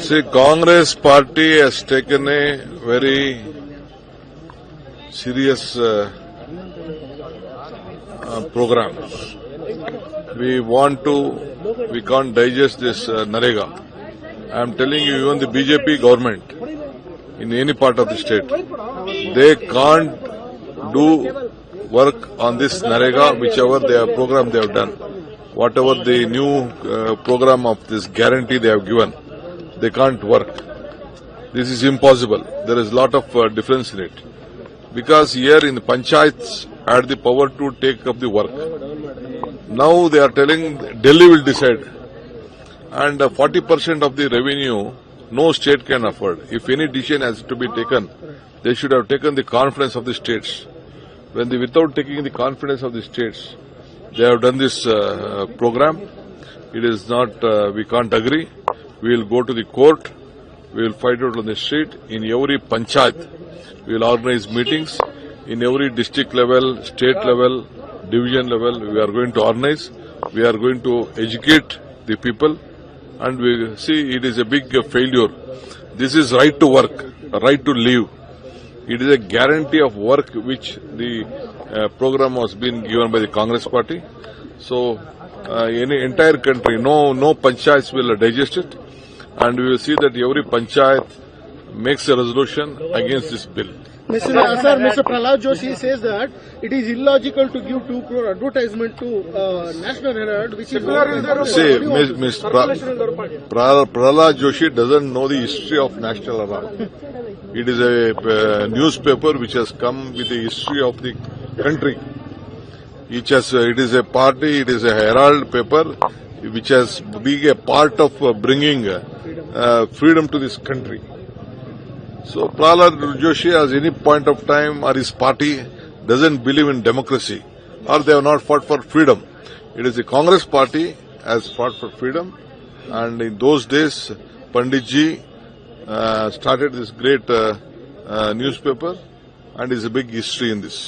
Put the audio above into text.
See, Congress party has taken a very serious program. We can't digest this Narega. I am telling you, even the BJP government in any part of the state, they can't do work on this Narega, whichever program they have done. Whatever the new program of this guarantee they have given, they can't work. This is impossible. There is a lot of difference in it. Because here in the panchayats had the power to take up the work. Now they are telling Delhi will decide. And 40% of the revenue no state can afford. If any decision has to be taken, they should have taken the confidence of the states. Without taking the confidence of the states, they have done this program. It is not, we can't agree. We will go to the court. We will fight out on the street. In every panchayat, we will organize meetings. In every district level, state level, division level, we are going to organize. We are going to educate the people. And we see it is a big failure. This is right to work, right to live. It is a guarantee of work which the program was being given by the Congress party. So, in the entire country, no panchayats will digest it. And we will see that every panchayat makes a resolution against this bill. Mr. Prahlad Joshi says that it is illogical to give 2 crore advertisement to National Herald, which is... See, Mr. Prahlad Joshi doesn't know the history of National Herald. It is a newspaper which has come with the history of the country. It is a party, it is a Herald paper which has been a part of bringing freedom to this country. So Prahlad Joshi, at any point of time, or his party doesn't believe in democracy, or they have not fought for freedom. It is the Congress party has fought for freedom, and in those days, Panditji started this great newspaper, and is a big history in this.